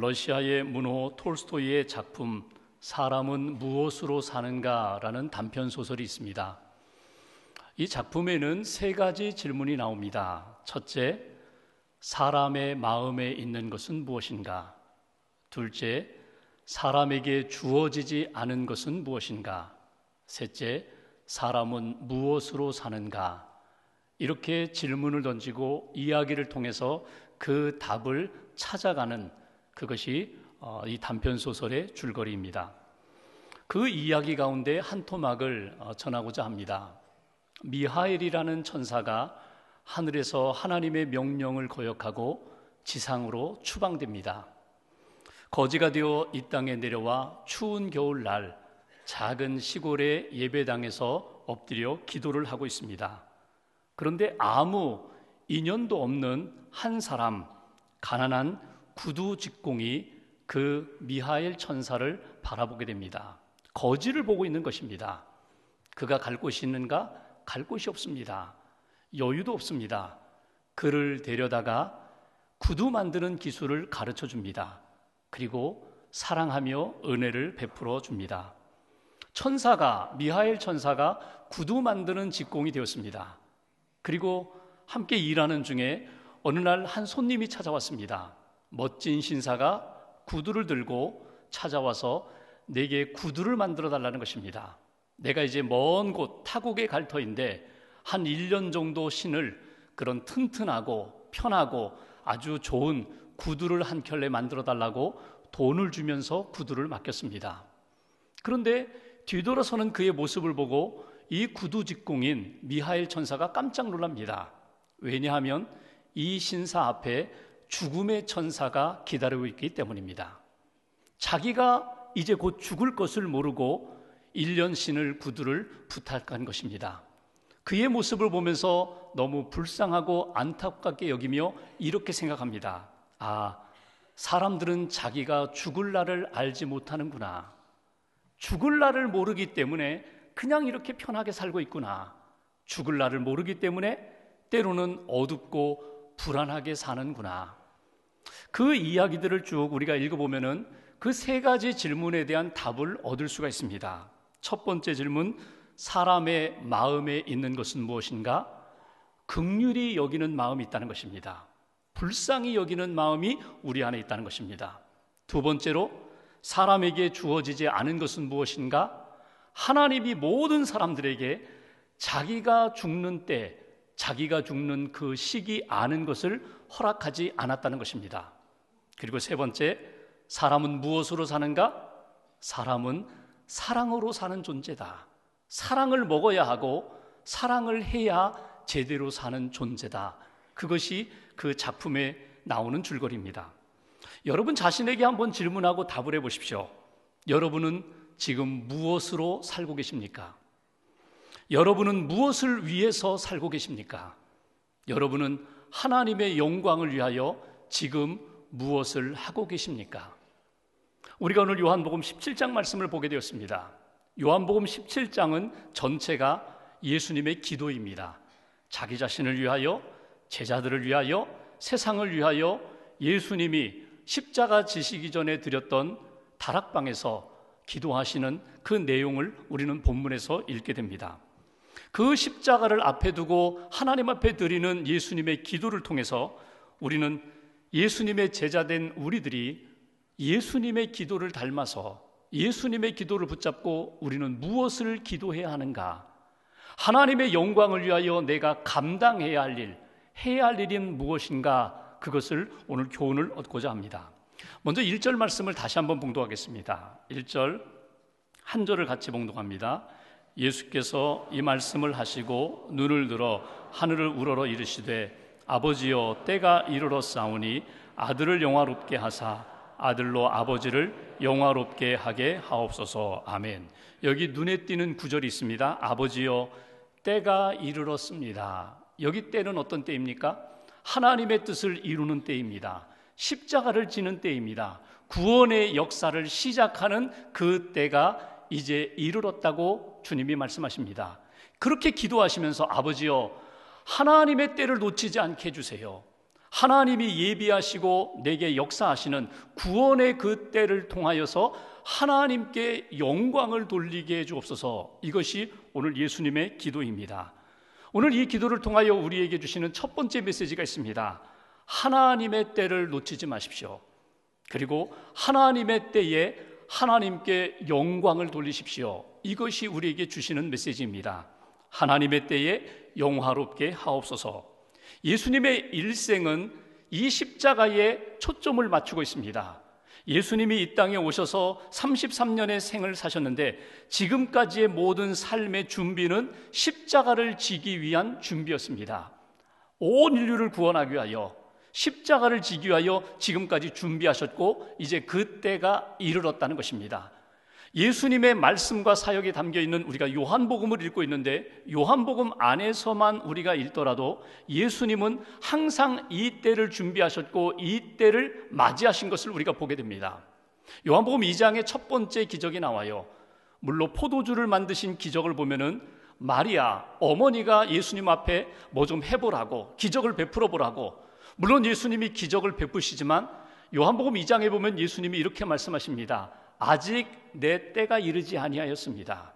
러시아의 문호 톨스토이의 작품 사람은 무엇으로 사는가라는 단편 소설이 있습니다. 이 작품에는 세 가지 질문이 나옵니다. 첫째, 사람의 마음에 있는 것은 무엇인가? 둘째, 사람에게 주어지지 않은 것은 무엇인가? 셋째, 사람은 무엇으로 사는가? 이렇게 질문을 던지고 이야기를 통해서 그 답을 찾아가는 그것이 이 단편 소설의 줄거리입니다. 그 이야기 가운데 한 토막을 전하고자 합니다. 미하엘이라는 천사가 하늘에서 하나님의 명령을 거역하고 지상으로 추방됩니다. 거지가 되어 이 땅에 내려와 추운 겨울날 작은 시골의 예배당에서 엎드려 기도를 하고 있습니다. 그런데 아무 인연도 없는 한 사람, 가난한 구두 직공이 그 미하엘 천사를 바라보게 됩니다. 거지를 보고 있는 것입니다. 그가 갈 곳이 있는가? 갈 곳이 없습니다. 여유도 없습니다. 그를 데려다가 구두 만드는 기술을 가르쳐 줍니다. 그리고 사랑하며 은혜를 베풀어 줍니다. 미하엘 천사가 구두 만드는 직공이 되었습니다. 그리고 함께 일하는 중에 어느 날 한 손님이 찾아왔습니다. 멋진 신사가 구두를 들고 찾아와서 내게 구두를 만들어 달라는 것입니다. 내가 이제 먼 곳 타국에 갈 터인데 한 1년 정도 신을 그런 튼튼하고 편하고 아주 좋은 구두를 한 켤레 만들어 달라고 돈을 주면서 구두를 맡겼습니다. 그런데 뒤돌아서는 그의 모습을 보고 이 구두 직공인 미하엘 천사가 깜짝 놀랍니다. 왜냐하면 이 신사 앞에 죽음의 천사가 기다리고 있기 때문입니다. 자기가 이제 곧 죽을 것을 모르고 1년 신을 구두를 부탁한 것입니다. 그의 모습을 보면서 너무 불쌍하고 안타깝게 여기며 이렇게 생각합니다. 사람들은 자기가 죽을 날을 알지 못하는구나. 죽을 날을 모르기 때문에 그냥 이렇게 편하게 살고 있구나. 죽을 날을 모르기 때문에 때로는 어둡고 불안하게 사는구나. 그 이야기들을 쭉 우리가 읽어보면은 그 세 가지 질문에 대한 답을 얻을 수가 있습니다. 첫 번째 질문, 사람의 마음에 있는 것은 무엇인가? 긍휼히 여기는 마음이 있다는 것입니다. 불쌍히 여기는 마음이 우리 안에 있다는 것입니다. 두 번째로, 사람에게 주어지지 않은 것은 무엇인가? 하나님이 모든 사람들에게 자기가 죽는 때, 자기가 죽는 그 시기 아는 것을 허락하지 않았다는 것입니다. 그리고 세 번째, 사람은 무엇으로 사는가? 사람은 사랑으로 사는 존재다. 사랑을 먹어야 하고 사랑을 해야 제대로 사는 존재다. 그것이 그 작품에 나오는 줄거리입니다. 여러분 자신에게 한번 질문하고 답을 해보십시오. 여러분은 지금 무엇으로 살고 계십니까? 여러분은 무엇을 위해서 살고 계십니까? 여러분은 하나님의 영광을 위하여 지금 무엇을 하고 계십니까? 우리가 오늘 요한복음 17장 말씀을 보게 되었습니다. 요한복음 17장은 전체가 예수님의 기도입니다. 자기 자신을 위하여, 제자들을 위하여, 세상을 위하여 예수님이 십자가 지시기 전에 드렸던 다락방에서 기도하시는 그 내용을 우리는 본문에서 읽게 됩니다. 그 십자가를 앞에 두고 하나님 앞에 드리는 예수님의 기도를 통해서 우리는 예수님의 제자된 우리들이 예수님의 기도를 닮아서 예수님의 기도를 붙잡고 우리는 무엇을 기도해야 하는가? 하나님의 영광을 위하여 내가 감당해야 할 일, 해야 할 일은 무엇인가? 그것을 오늘 교훈을 얻고자 합니다. 먼저 1절 말씀을 다시 한번 봉독하겠습니다. 1절 한 절을 같이 봉독합니다. 예수께서 이 말씀을 하시고 눈을 들어 하늘을 우러러 이르시되 아버지여 때가 이르렀사오니 아들을 영화롭게 하사 아들로 아버지를 영화롭게 하게 하옵소서. 아멘. 여기 눈에 띄는 구절이 있습니다. 아버지여 때가 이르렀습니다. 여기 때는 어떤 때입니까? 하나님의 뜻을 이루는 때입니다. 십자가를 지는 때입니다. 구원의 역사를 시작하는 그 때가 이제 이르렀다고 주님이 말씀하십니다. 그렇게 기도하시면서 아버지여 하나님의 때를 놓치지 않게 해주세요. 하나님이 예비하시고 내게 역사하시는 구원의 그 때를 통하여서 하나님께 영광을 돌리게 해 주옵소서. 이것이 오늘 예수님의 기도입니다. 오늘 이 기도를 통하여 우리에게 주시는 첫 번째 메시지가 있습니다. 하나님의 때를 놓치지 마십시오. 그리고 하나님의 때에 하나님께 영광을 돌리십시오. 이것이 우리에게 주시는 메시지입니다. 하나님의 때에 영화롭게 하옵소서. 예수님의 일생은 이 십자가에 초점을 맞추고 있습니다. 예수님이 이 땅에 오셔서 33년의 생을 사셨는데 지금까지의 모든 삶의 준비는 십자가를 지기 위한 준비였습니다. 온 인류를 구원하기 위하여 십자가를 지기 위하여 지금까지 준비하셨고 이제 그 때가 이르렀다는 것입니다. 예수님의 말씀과 사역이 담겨있는 우리가 요한복음을 읽고 있는데 요한복음 안에서만 우리가 읽더라도 예수님은 항상 이 때를 준비하셨고 이 때를 맞이하신 것을 우리가 보게 됩니다. 요한복음 2장의 첫 번째 기적이 나와요. 물로 포도주를 만드신 기적을 보면은 마리아 어머니가 예수님 앞에 뭐 좀 해보라고 기적을 베풀어 보라고, 물론 예수님이 기적을 베푸시지만 요한복음 2장에 보면 예수님이 이렇게 말씀하십니다. 아직 내 때가 이르지 아니하였습니다.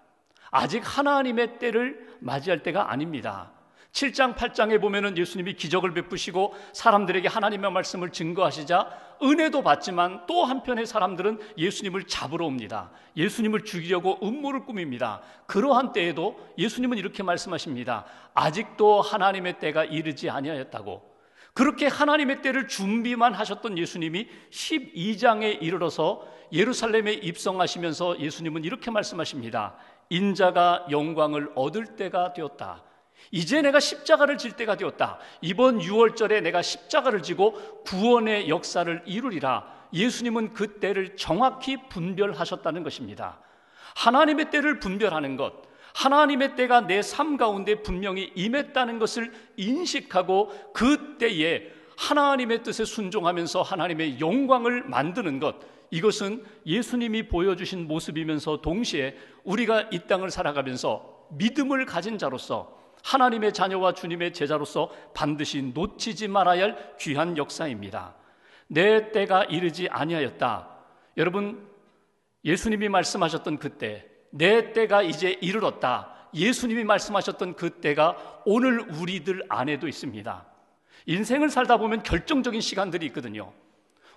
아직 하나님의 때를 맞이할 때가 아닙니다. 7장 8장에 보면은 예수님이 기적을 베푸시고 사람들에게 하나님의 말씀을 증거하시자 은혜도 받지만 또 한편의 사람들은 예수님을 잡으러 옵니다. 예수님을 죽이려고 음모를 꾸밉니다. 그러한 때에도 예수님은 이렇게 말씀하십니다. 아직도 하나님의 때가 이르지 아니하였다고. 그렇게 하나님의 때를 준비만 하셨던 예수님이 12장에 이르러서 예루살렘에 입성하시면서 예수님은 이렇게 말씀하십니다. 인자가 영광을 얻을 때가 되었다. 이제 내가 십자가를 질 때가 되었다. 이번 6월절에 내가 십자가를 지고 구원의 역사를 이루리라. 예수님은 그 때를 정확히 분별하셨다는 것입니다. 하나님의 때를 분별하는 것, 하나님의 때가 내 삶 가운데 분명히 임했다는 것을 인식하고 그 때에 하나님의 뜻에 순종하면서 하나님의 영광을 만드는 것, 이것은 예수님이 보여주신 모습이면서 동시에 우리가 이 땅을 살아가면서 믿음을 가진 자로서 하나님의 자녀와 주님의 제자로서 반드시 놓치지 말아야 할 귀한 역사입니다. 내 때가 이르지 아니하였다. 여러분, 예수님이 말씀하셨던 그때, 내 때가 이제 이르렀다. 예수님이 말씀하셨던 그 때가 오늘 우리들 안에도 있습니다. 인생을 살다 보면 결정적인 시간들이 있거든요.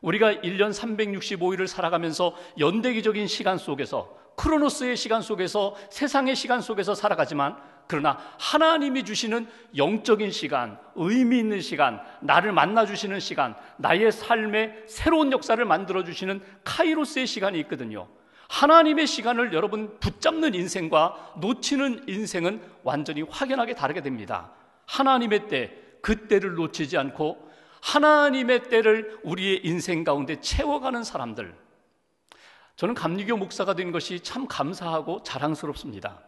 우리가 1년 365일을 살아가면서 연대기적인 시간 속에서, 크로노스의 시간 속에서, 세상의 시간 속에서 살아가지만, 그러나 하나님이 주시는 영적인 시간, 의미 있는 시간, 나를 만나주시는 시간, 나의 삶의 새로운 역사를 만들어주시는 카이로스의 시간이 있거든요. 하나님의 시간을 여러분 붙잡는 인생과 놓치는 인생은 완전히 확연하게 다르게 됩니다. 하나님의 때, 그 때를 놓치지 않고 하나님의 때를 우리의 인생 가운데 채워가는 사람들, 저는 감리교 목사가 된 것이 참 감사하고 자랑스럽습니다.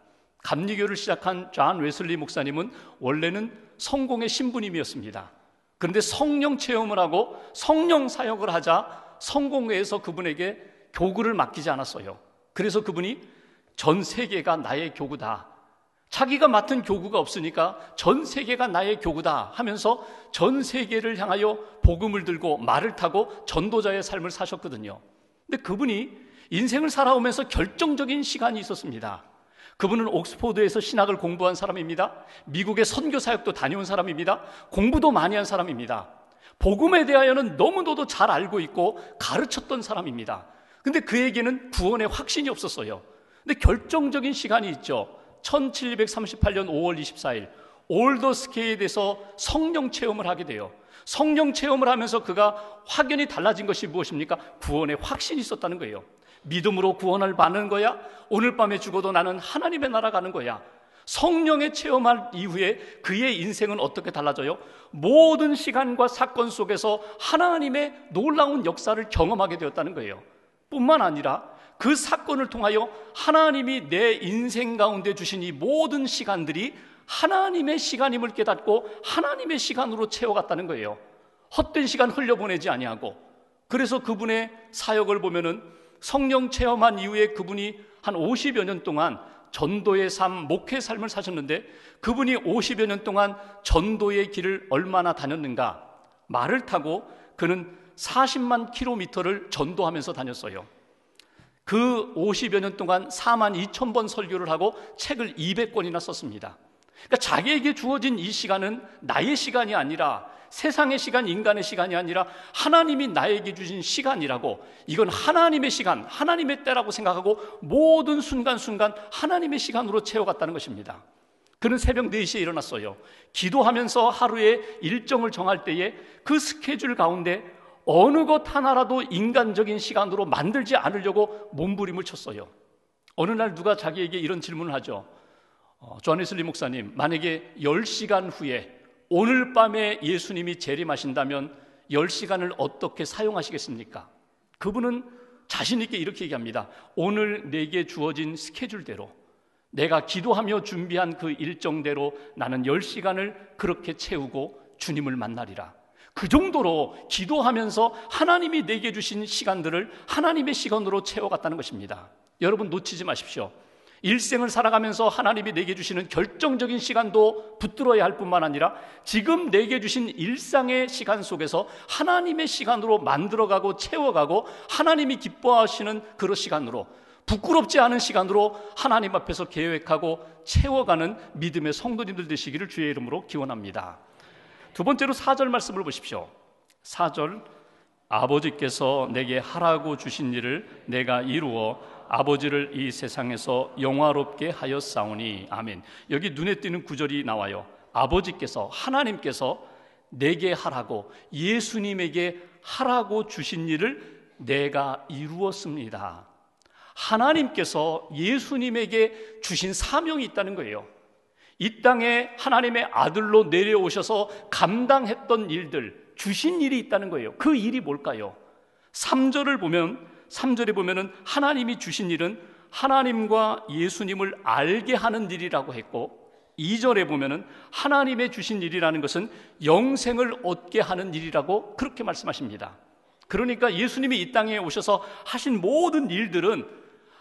감리교를 시작한 존 웨슬리 목사님은 원래는 성공의 신부님이었습니다. 그런데 성령 체험을 하고 성령 사역을 하자 성공회에서 그분에게 교구를 맡기지 않았어요. 그래서 그분이 전 세계가 나의 교구다, 자기가 맡은 교구가 없으니까 전 세계가 나의 교구다 하면서 전 세계를 향하여 복음을 들고 말을 타고 전도자의 삶을 사셨거든요. 근데 그분이 인생을 살아오면서 결정적인 시간이 있었습니다. 그분은 옥스포드에서 신학을 공부한 사람입니다. 미국의 선교 사역도 다녀온 사람입니다. 공부도 많이 한 사람입니다. 복음에 대하여는 너무나도 잘 알고 있고 가르쳤던 사람입니다. 근데 그에게는 구원의 확신이 없었어요. 근데 결정적인 시간이 있죠. 1738년 5월 24일 올더스케이드에서 성령 체험을 하게 돼요. 성령 체험을 하면서 그가 확연히 달라진 것이 무엇입니까? 구원의 확신이 있었다는 거예요. 믿음으로 구원을 받는 거야? 오늘 밤에 죽어도 나는 하나님의 나라 가는 거야. 성령의 체험할 이후에 그의 인생은 어떻게 달라져요? 모든 시간과 사건 속에서 하나님의 놀라운 역사를 경험하게 되었다는 거예요. 뿐만 아니라 그 사건을 통하여 하나님이 내 인생 가운데 주신 이 모든 시간들이 하나님의 시간임을 깨닫고 하나님의 시간으로 채워갔다는 거예요. 헛된 시간 흘려보내지 아니하고. 그래서 그분의 사역을 보면은 성령 체험한 이후에 그분이 한 50여 년 동안 전도의 삶, 목회 삶을 사셨는데 그분이 50여 년 동안 전도의 길을 얼마나 다녔는가? 말을 타고 그는 40만 킬로미터를 전도하면서 다녔어요. 그 50여 년 동안 4만 2천 번 설교를 하고 책을 200권이나 썼습니다. 그러니까 자기에게 주어진 이 시간은 나의 시간이 아니라, 세상의 시간, 인간의 시간이 아니라 하나님이 나에게 주신 시간이라고, 이건 하나님의 시간, 하나님의 때라고 생각하고 모든 순간순간 하나님의 시간으로 채워갔다는 것입니다. 그는 새벽 4시에 일어났어요. 기도하면서 하루의 일정을 정할 때에 그 스케줄 가운데 어느 것 하나라도 인간적인 시간으로 만들지 않으려고 몸부림을 쳤어요. 어느 날 누가 자기에게 이런 질문을 하죠. 존 웨슬리 목사님, 만약에 10시간 후에 오늘 밤에 예수님이 재림하신다면 10시간을 어떻게 사용하시겠습니까? 그분은 자신 있게 이렇게 얘기합니다. 오늘 내게 주어진 스케줄대로, 내가 기도하며 준비한 그 일정대로 나는 10시간을 그렇게 채우고 주님을 만나리라. 그 정도로 기도하면서 하나님이 내게 주신 시간들을 하나님의 시간으로 채워갔다는 것입니다. 여러분, 놓치지 마십시오. 일생을 살아가면서 하나님이 내게 주시는 결정적인 시간도 붙들어야 할 뿐만 아니라 지금 내게 주신 일상의 시간 속에서 하나님의 시간으로 만들어가고 채워가고 하나님이 기뻐하시는 그런 시간으로, 부끄럽지 않은 시간으로 하나님 앞에서 계획하고 채워가는 믿음의 성도님들 되시기를 주의 이름으로 기원합니다. 두 번째로 4절 말씀을 보십시오. 4절, 아버지께서 내게 하라고 주신 일을 내가 이루어 아버지를 이 세상에서 영화롭게 하였사오니. 아멘. 여기 눈에 띄는 구절이 나와요. 아버지께서, 하나님께서 내게 하라고, 예수님에게 하라고 주신 일을 내가 이루었습니다. 하나님께서 예수님에게 주신 사명이 있다는 거예요. 이 땅에 하나님의 아들로 내려오셔서 감당했던 일들, 주신 일이 있다는 거예요. 그 일이 뭘까요? 3절에 보면은 하나님이 주신 일은 하나님과 예수님을 알게 하는 일이라고 했고, 2절에 보면은 하나님의 주신 일이라는 것은 영생을 얻게 하는 일이라고 그렇게 말씀하십니다. 그러니까 예수님이 이 땅에 오셔서 하신 모든 일들은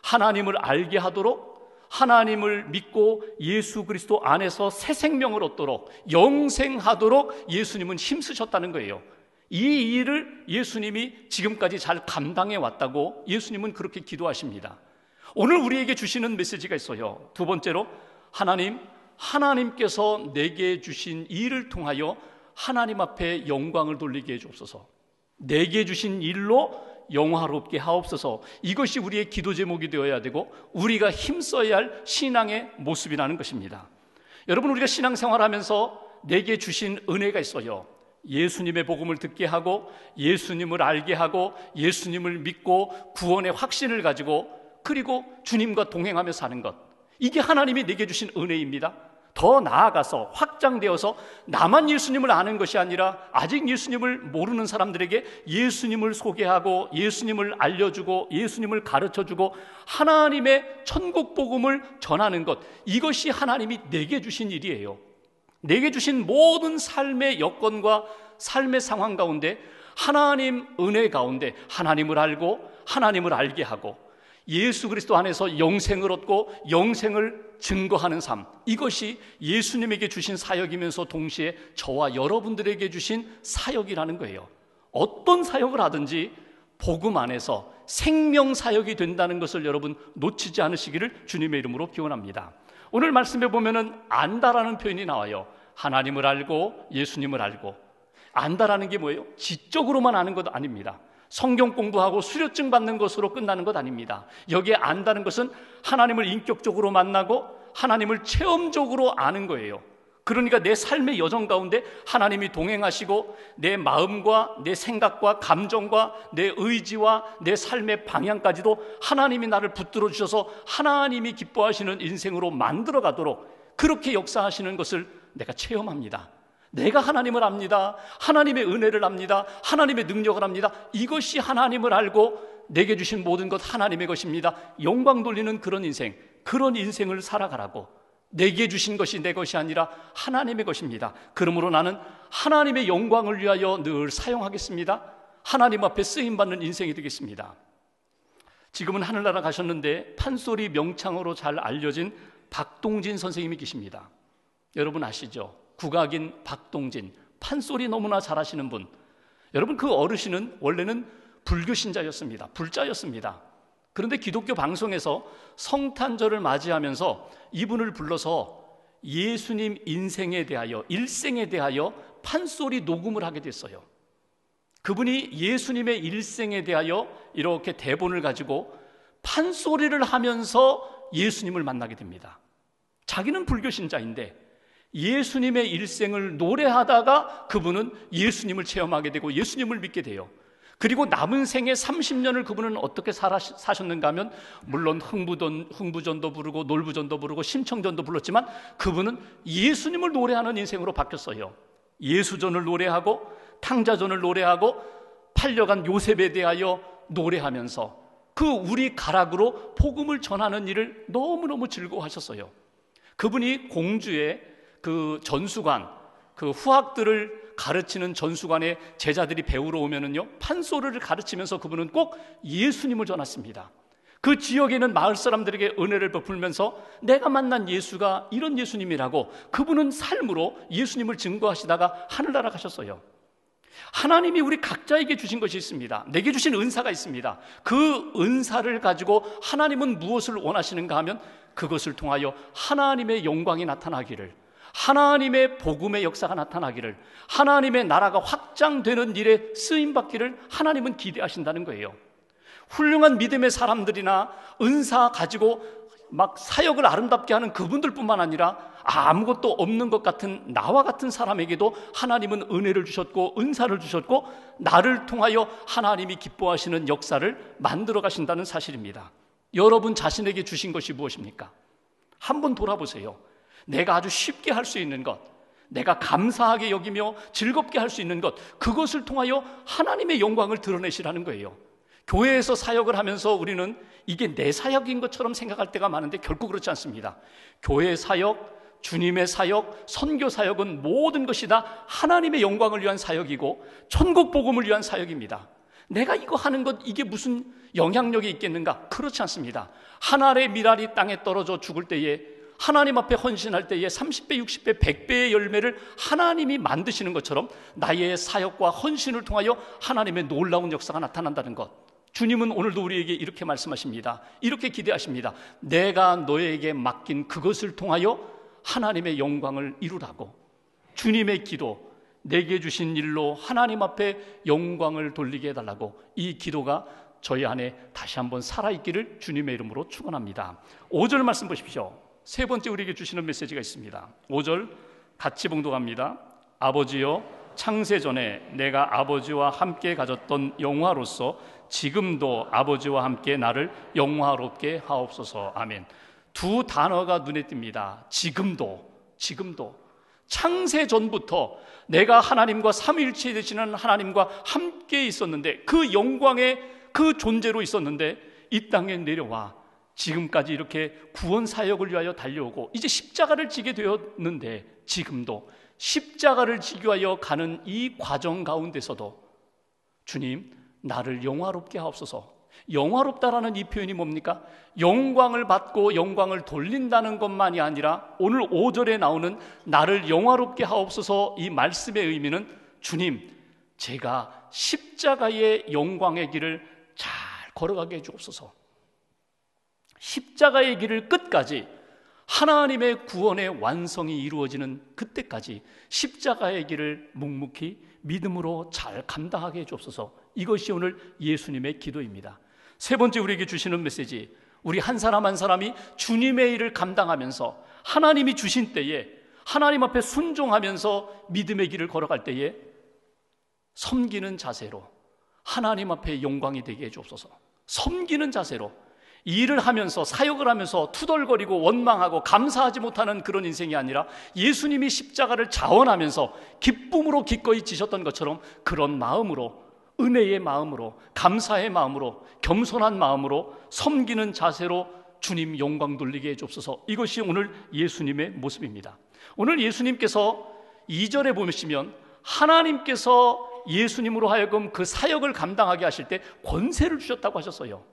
하나님을 알게 하도록, 하나님을 믿고 예수 그리스도 안에서 새 생명을 얻도록, 영생하도록 예수님은 힘쓰셨다는 거예요. 이 일을 예수님이 지금까지 잘 감당해 왔다고 예수님은 그렇게 기도하십니다. 오늘 우리에게 주시는 메시지가 있어요. 두 번째로, 하나님께서 내게 주신 일을 통하여 하나님 앞에 영광을 돌리게 해주옵소서. 내게 주신 일로 영화롭게 하옵소서. 이것이 우리의 기도 제목이 되어야 되고 우리가 힘써야 할 신앙의 모습이라는 것입니다. 여러분, 우리가 신앙생활하면서 내게 주신 은혜가 있어요. 예수님의 복음을 듣게 하고 예수님을 알게 하고 예수님을 믿고 구원의 확신을 가지고 그리고 주님과 동행하며 사는 것, 이게 하나님이 내게 주신 은혜입니다. 더 나아가서 확장되어서 나만 예수님을 아는 것이 아니라 아직 예수님을 모르는 사람들에게 예수님을 소개하고 예수님을 알려주고 예수님을 가르쳐주고 하나님의 천국 복음을 전하는 것, 이것이 하나님이 내게 주신 일이에요. 내게 주신 모든 삶의 여건과 삶의 상황 가운데 하나님 은혜 가운데 하나님을 알고 하나님을 알게 하고 예수 그리스도 안에서 영생을 얻고 영생을 증거하는 삶, 이것이 예수님에게 주신 사역이면서 동시에 저와 여러분들에게 주신 사역이라는 거예요. 어떤 사역을 하든지 복음 안에서 생명 사역이 된다는 것을 여러분 놓치지 않으시기를 주님의 이름으로 기원합니다. 오늘 말씀에 보면은 안다라는 표현이 나와요. 하나님을 알고 예수님을 알고. 안다라는 게 뭐예요? 지적으로만 아는 것 아닙니다. 성경 공부하고 수료증 받는 것으로 끝나는 것 아닙니다. 여기에 안다는 것은 하나님을 인격적으로 만나고 하나님을 체험적으로 아는 거예요. 그러니까 내 삶의 여정 가운데 하나님이 동행하시고 내 마음과 내 생각과 감정과 내 의지와 내 삶의 방향까지도 하나님이 나를 붙들어 주셔서 하나님이 기뻐하시는 인생으로 만들어 가도록 그렇게 역사하시는 것을 내가 체험합니다. 내가 하나님을 압니다. 하나님의 은혜를 압니다. 하나님의 능력을 압니다. 이것이 하나님을 알고 내게 주신 모든 것 하나님의 것입니다. 영광 돌리는 그런 인생, 그런 인생을 살아가라고. 내게 주신 것이 내 것이 아니라 하나님의 것입니다. 그러므로 나는 하나님의 영광을 위하여 늘 사용하겠습니다. 하나님 앞에 쓰임받는 인생이 되겠습니다. 지금은 하늘나라 가셨는데 판소리 명창으로 잘 알려진 박동진 선생님이 계십니다. 여러분 아시죠? 국악인 박동진, 판소리 너무나 잘하시는 분. 여러분, 그 어르신은 원래는 불교 신자였습니다. 불자였습니다. 그런데 기독교 방송에서 성탄절을 맞이하면서 이분을 불러서 예수님 인생에 대하여, 일생에 대하여 판소리 녹음을 하게 됐어요. 그분이 예수님의 일생에 대하여 이렇게 대본을 가지고 판소리를 하면서 예수님을 만나게 됩니다. 자기는 불교 신자인데 예수님의 일생을 노래하다가 그분은 예수님을 체험하게 되고 예수님을 믿게 돼요. 그리고 남은 생애 30년을 그분은 어떻게 사셨는가 하면, 물론 흥부전도 부르고 놀부전도 부르고 심청전도 불렀지만 그분은 예수님을 노래하는 인생으로 바뀌었어요. 예수전을 노래하고 탕자전을 노래하고 팔려간 요셉에 대하여 노래하면서 그 우리 가락으로 복음을 전하는 일을 너무너무 즐거워하셨어요. 그분이 공주의 그 전수관, 그 후학들을 가르치는 전수관에 제자들이 배우러 오면은요, 판소리를 가르치면서 그분은 꼭 예수님을 전했습니다. 그 지역에는 마을 사람들에게 은혜를 베풀면서 내가 만난 예수가 이런 예수님이라고 그분은 삶으로 예수님을 증거하시다가 하늘나라 가셨어요. 하나님이 우리 각자에게 주신 것이 있습니다. 내게 주신 은사가 있습니다. 그 은사를 가지고 하나님은 무엇을 원하시는가 하면 그것을 통하여 하나님의 영광이 나타나기를, 하나님의 복음의 역사가 나타나기를, 하나님의 나라가 확장되는 일에 쓰임받기를 하나님은 기대하신다는 거예요. 훌륭한 믿음의 사람들이나 은사 가지고 막 사역을 아름답게 하는 그분들뿐만 아니라 아무것도 없는 것 같은 나와 같은 사람에게도 하나님은 은혜를 주셨고 은사를 주셨고 나를 통하여 하나님이 기뻐하시는 역사를 만들어 가신다는 사실입니다. 여러분 자신에게 주신 것이 무엇입니까? 한번 돌아보세요. 내가 아주 쉽게 할 수 있는 것, 내가 감사하게 여기며 즐겁게 할 수 있는 것, 그것을 통하여 하나님의 영광을 드러내시라는 거예요. 교회에서 사역을 하면서 우리는 이게 내 사역인 것처럼 생각할 때가 많은데 결코 그렇지 않습니다. 교회 사역, 주님의 사역, 선교 사역은 모든 것이 다 하나님의 영광을 위한 사역이고 천국 복음을 위한 사역입니다. 내가 이거 하는 것, 이게 무슨 영향력이 있겠는가? 그렇지 않습니다. 한 알의 밀알이 땅에 떨어져 죽을 때에, 하나님 앞에 헌신할 때에 30배, 60배, 100배의 열매를 하나님이 만드시는 것처럼 나의 사역과 헌신을 통하여 하나님의 놀라운 역사가 나타난다는 것. 주님은 오늘도 우리에게 이렇게 말씀하십니다. 이렇게 기대하십니다. 내가 너에게 맡긴 그것을 통하여 하나님의 영광을 이루라고. 주님의 기도, 내게 주신 일로 하나님 앞에 영광을 돌리게 해달라고. 이 기도가 저희 안에 다시 한번 살아있기를 주님의 이름으로 축원합니다. 5절 말씀 보십시오. 세 번째 우리에게 주시는 메시지가 있습니다. 5절 같이 봉독합니다. 아버지여, 창세전에 내가 아버지와 함께 가졌던 영화로서 지금도 아버지와 함께 나를 영화롭게 하옵소서. 아멘. 두 단어가 눈에 띕니다. 지금도. 창세전부터 내가 하나님과 삼위일체 되시는 하나님과 함께 있었는데, 그 영광의 그 존재로 있었는데 이 땅에 내려와 지금까지 이렇게 구원 사역을 위하여 달려오고 이제 십자가를 지게 되었는데, 지금도 십자가를 지기 위하여 가는 이 과정 가운데서도 주님, 나를 영화롭게 하옵소서. 영화롭다라는 이 표현이 뭡니까? 영광을 받고 영광을 돌린다는 것만이 아니라 오늘 5절에 나오는 나를 영화롭게 하옵소서, 이 말씀의 의미는 주님, 제가 십자가의 영광의 길을 잘 걸어가게 해주옵소서. 십자가의 길을 끝까지, 하나님의 구원의 완성이 이루어지는 그때까지 십자가의 길을 묵묵히 믿음으로 잘 감당하게 해주옵소서. 이것이 오늘 예수님의 기도입니다. 세 번째 우리에게 주시는 메시지, 우리 한 사람 한 사람이 주님의 일을 감당하면서 하나님이 주신 때에 하나님 앞에 순종하면서 믿음의 길을 걸어갈 때에 섬기는 자세로 하나님 앞에 영광이 되게 해주옵소서. 섬기는 자세로 일을 하면서 사역을 하면서 투덜거리고 원망하고 감사하지 못하는 그런 인생이 아니라 예수님이 십자가를 자원하면서 기쁨으로 기꺼이 지셨던 것처럼 그런 마음으로, 은혜의 마음으로, 감사의 마음으로, 겸손한 마음으로 섬기는 자세로 주님 영광 돌리게 해주옵소서. 이것이 오늘 예수님의 모습입니다. 오늘 예수님께서 2절에 보시면 하나님께서 예수님으로 하여금 그 사역을 감당하게 하실 때 권세를 주셨다고 하셨어요.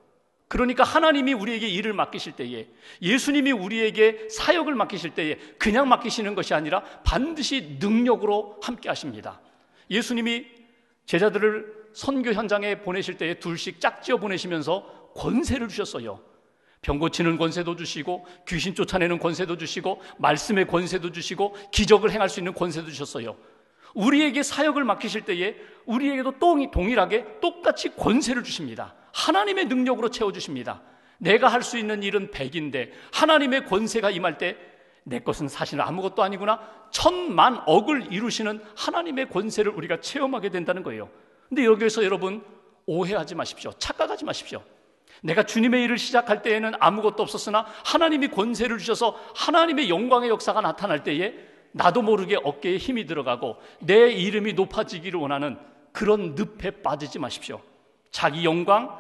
그러니까 하나님이 우리에게 일을 맡기실 때에, 예수님이 우리에게 사역을 맡기실 때에 그냥 맡기시는 것이 아니라 반드시 능력으로 함께 하십니다. 예수님이 제자들을 선교 현장에 보내실 때에 둘씩 짝지어 보내시면서 권세를 주셨어요. 병 고치는 권세도 주시고 귀신 쫓아내는 권세도 주시고 말씀의 권세도 주시고 기적을 행할 수 있는 권세도 주셨어요. 우리에게 사역을 맡기실 때에 우리에게도 동일하게 똑같이 권세를 주십니다. 하나님의 능력으로 채워주십니다. 내가 할 수 있는 일은 100인데 하나님의 권세가 임할 때 내 것은 사실 아무것도 아니구나, 천만억을 이루시는 하나님의 권세를 우리가 체험하게 된다는 거예요. 근데 여기에서 여러분 오해하지 마십시오. 착각하지 마십시오. 내가 주님의 일을 시작할 때에는 아무것도 없었으나 하나님이 권세를 주셔서 하나님의 영광의 역사가 나타날 때에 나도 모르게 어깨에 힘이 들어가고 내 이름이 높아지기를 원하는 그런 늪에 빠지지 마십시오. 자기 영광,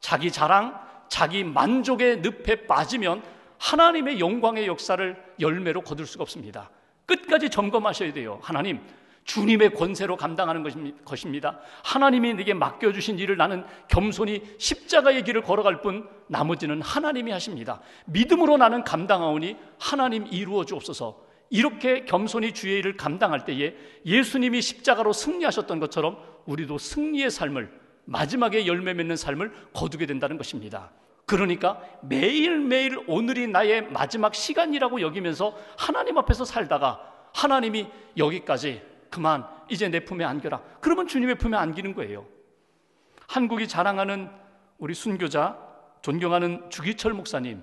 자기 자랑, 자기 만족의 늪에 빠지면 하나님의 영광의 역사를 열매로 거둘 수가 없습니다. 끝까지 점검하셔야 돼요. 하나님, 주님의 권세로 감당하는 것입니다. 하나님이 내게 맡겨주신 일을 나는 겸손히 십자가의 길을 걸어갈 뿐 나머지는 하나님이 하십니다. 믿음으로 나는 감당하오니 하나님 이루어 주옵소서. 이렇게 겸손히 주의 일을 감당할 때에 예수님이 십자가로 승리하셨던 것처럼 우리도 승리의 삶을, 마지막에 열매 맺는 삶을 거두게 된다는 것입니다. 그러니까 매일매일 오늘이 나의 마지막 시간이라고 여기면서 하나님 앞에서 살다가 하나님이 여기까지 그만, 이제 내 품에 안겨라, 그러면 주님의 품에 안기는 거예요. 한국이 자랑하는 우리 순교자, 존경하는 주기철 목사님,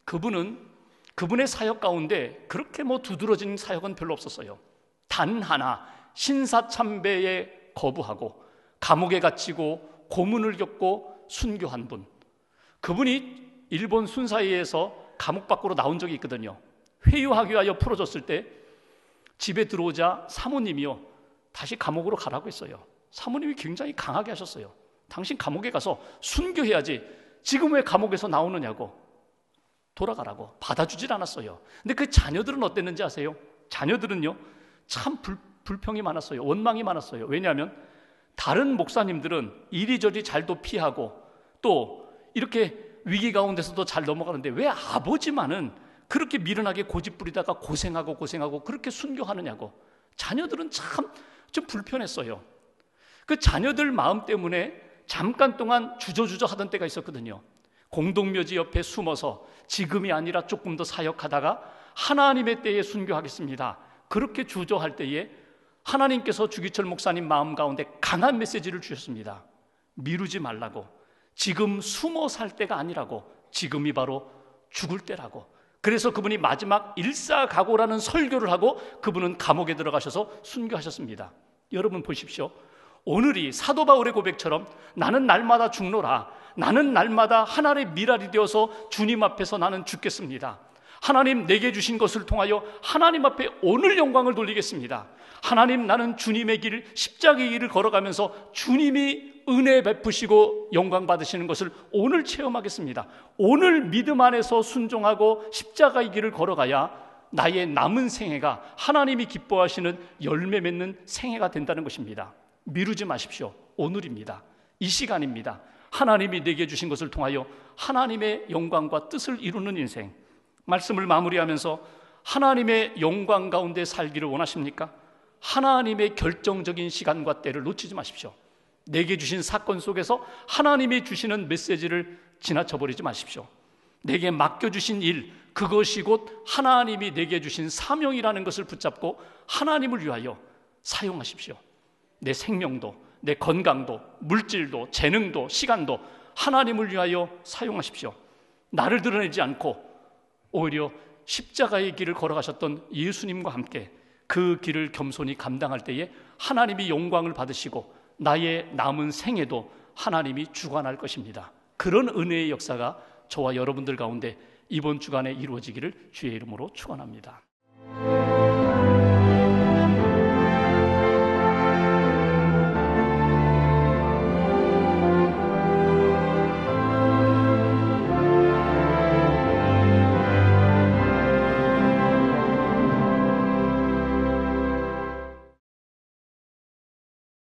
그분의 사역 가운데 그렇게 두드러진 사역은 별로 없었어요. 단 하나, 신사참배에 거부하고 감옥에 갇히고 고문을 겪고 순교한 분, 그분이 일본 순사이에서 감옥 밖으로 나온 적이 있거든요. 회유하기 위하여 풀어줬을 때 집에 들어오자 사모님이요, 다시 감옥으로 가라고 했어요. 사모님이 굉장히 강하게 하셨어요. 당신 감옥에 가서 순교해야지 지금 왜 감옥에서 나오느냐고, 돌아가라고. 받아주질 않았어요. 근데 그 자녀들은 어땠는지 아세요? 자녀들은요 참 불평이 많았어요. 원망이 많았어요. 왜냐하면 다른 목사님들은 이리저리 잘도 피하고 또 이렇게 위기 가운데서도 잘 넘어가는데 왜 아버지만은 그렇게 미련하게 고집부리다가 고생하고 그렇게 순교하느냐고. 자녀들은 참 좀 불편했어요. 그 자녀들 마음 때문에 잠깐 동안 주저주저 하던 때가 있었거든요. 공동묘지 옆에 숨어서 지금이 아니라 조금 더 사역하다가 하나님의 때에 순교하겠습니다, 그렇게 주저할 때에 하나님께서 주기철 목사님 마음 가운데 강한 메시지를 주셨습니다. 미루지 말라고. 지금 숨어 살 때가 아니라고. 지금이 바로 죽을 때라고. 그래서 그분이 마지막 일사각오라는 설교를 하고 그분은 감옥에 들어가셔서 순교하셨습니다. 여러분 보십시오. 오늘이 사도 바울의 고백처럼 나는 날마다 죽노라, 나는 날마다 하나님의 미랄이 되어서 주님 앞에서 나는 죽겠습니다. 하나님 내게 주신 것을 통하여 하나님 앞에 오늘 영광을 돌리겠습니다. 하나님, 나는 주님의 길, 십자가의 길을 걸어가면서 주님이 은혜 베푸시고 영광 받으시는 것을 오늘 체험하겠습니다. 오늘 믿음 안에서 순종하고 십자가의 길을 걸어가야 나의 남은 생애가 하나님이 기뻐하시는 열매 맺는 생애가 된다는 것입니다. 미루지 마십시오. 오늘입니다. 이 시간입니다. 하나님이 내게 주신 것을 통하여 하나님의 영광과 뜻을 이루는 인생. 말씀을 마무리하면서 하나님의 영광 가운데 살기를 원하십니까? 하나님의 결정적인 시간과 때를 놓치지 마십시오. 내게 주신 사건 속에서 하나님이 주시는 메시지를 지나쳐버리지 마십시오. 내게 맡겨주신 일, 그것이 곧 하나님이 내게 주신 사명이라는 것을 붙잡고 하나님을 위하여 사용하십시오. 내 생명도, 내 건강도, 물질도, 재능도, 시간도 하나님을 위하여 사용하십시오. 나를 드러내지 않고 오히려 십자가의 길을 걸어가셨던 예수님과 함께 그 길을 겸손히 감당할 때에 하나님이 영광을 받으시고 나의 남은 생애도 하나님이 주관할 것입니다. 그런 은혜의 역사가 저와 여러분들 가운데 이번 주간에 이루어지기를 주의 이름으로 축원합니다.